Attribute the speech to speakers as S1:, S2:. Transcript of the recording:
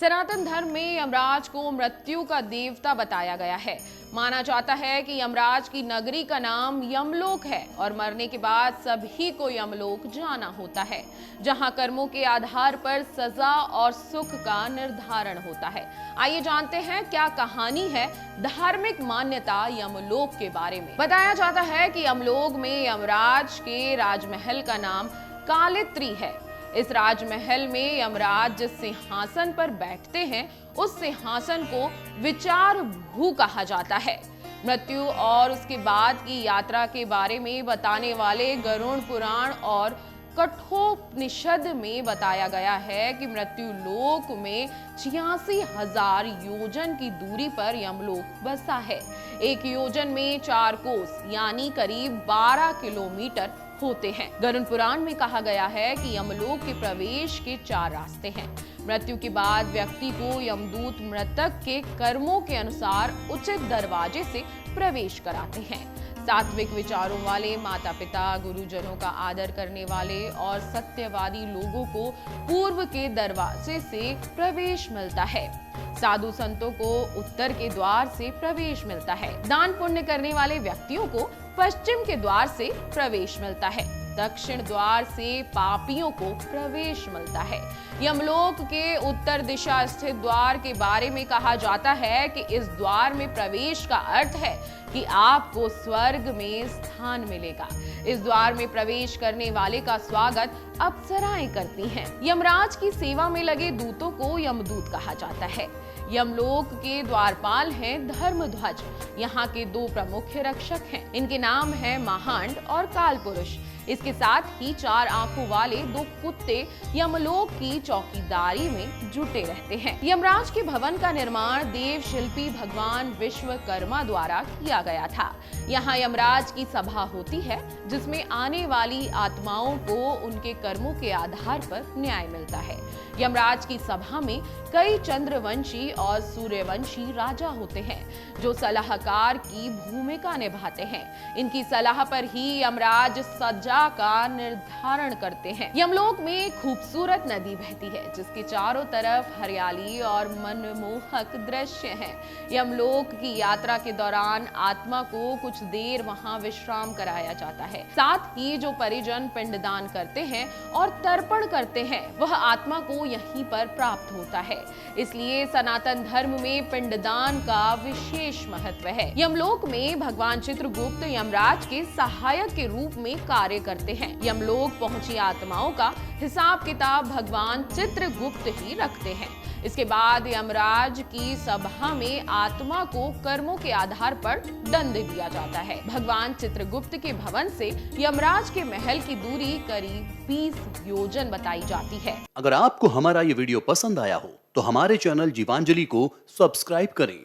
S1: सनातन धर्म में यमराज को मृत्यु का देवता बताया गया है। माना जाता है कि यमराज की नगरी का नाम यमलोक है और मरने के बाद सभी को यमलोक जाना होता है, जहां कर्मों के आधार पर सजा और सुख का निर्धारण होता है। आइए जानते हैं क्या कहानी है धार्मिक मान्यता यमलोक के बारे में। बताया जाता है कि यमलोक में यमराज के राजमहल का नाम कालित्री है। इस राजमहल में यमराज जिस सिंहासन पर बैठते हैं उस सिंहासन को विचार भू कहा जाता है। मृत्यु और उसके बाद की यात्रा के बारे में बताने वाले गरुड़ पुराण और कठोपनिषद में बताया गया है कि मृत्यु लोक में 86,000 योजन की दूरी पर यमलोक बसा है। एक योजन में 4 कोस यानी करीब 12 किलोमीटर होते हैं। गरुड़ पुराण में कहा गया है कि यमलोक के प्रवेश के 4 रास्ते हैं। मृत्यु के बाद व्यक्ति को यमदूत मृतक के कर्मों के अनुसार उचित दरवाजे से प्रवेश कराते हैं। सात्विक विचारों वाले माता पिता, गुरुजनों का आदर करने वाले और सत्यवादी लोगों को पूर्व के दरवाजे से प्रवेश मिलता है। साधु संतों को उत्तर के द्वार से प्रवेश मिलता है। दान पुण्य करने वाले व्यक्तियों को पश्चिम के द्वार से प्रवेश मिलता है। दक्षिण द्वार से पापियों को प्रवेश मिलता है। यमलोक के उत्तर दिशा स्थित द्वार के बारे में कहा जाता है कि इस द्वार में प्रवेश का अर्थ है कि आपको स्वर्ग में स्थान मिलेगा। इस द्वार में प्रवेश करने वाले का स्वागत अप्सराएं करती हैं। यमराज की सेवा में लगे दूतों को यमदूत कहा जाता है। यमलोक के द्वारपाल हैं धर्मध्वज। यहाँ के 2 प्रमुख रक्षक हैं। इनके नाम है महांड और कालपुरुष। इसके साथ ही 4 आंखों वाले 2 कुत्ते यमलोक की चौकीदारी में जुटे रहते हैं। यमराज के भवन का निर्माण देव शिल्पी भगवान विश्वकर्मा द्वारा किया गया था। यहाँ यमराज की सभा होती है जिसमें आने वाली आत्माओं को उनके कर्मों के आधार पर न्याय मिलता है। यमराज की सभा में कई चंद्रवंशी और सूर्यवंशी राजा होते हैं जो सलाहकार की भूमिका निभाते हैं। इनकी सलाह पर ही यमराज सजा का निर्धारण करते हैं। यमलोक में एक खूबसूरत नदी बहती है जिसके चारों तरफ हरियाली और मनमोहक दृश्य हैं। यमलोक की यात्रा के दौरान आत्मा को कुछ देर वहां विश्राम कराया जाता है। साथ ही जो परिजन पिंडदान करते हैं और तर्पण करते हैं वह आत्मा को यहीं पर प्राप्त होता है। इसलिए सनातन धर्म में पिंडदान का विशेष महत्व है। यमलोक में भगवान चित्रगुप्त यमराज के सहायक के रूप में कार्य करते हैं। यमलोक पहुंची आत्माओं का हिसाब किताब भगवान चित्रगुप्त ही रखते हैं। इसके बाद यमराज की सभा में आत्मा को कर्मों के आधार पर दंड दिया जाता है। भगवान चित्रगुप्त के भवन से यमराज के महल की दूरी करीब 20 योजन बताई जाती है।
S2: अगर आपको हमारा ये वीडियो पसंद आया हो तो हमारे चैनल जीवांजलि को सब्सक्राइब करें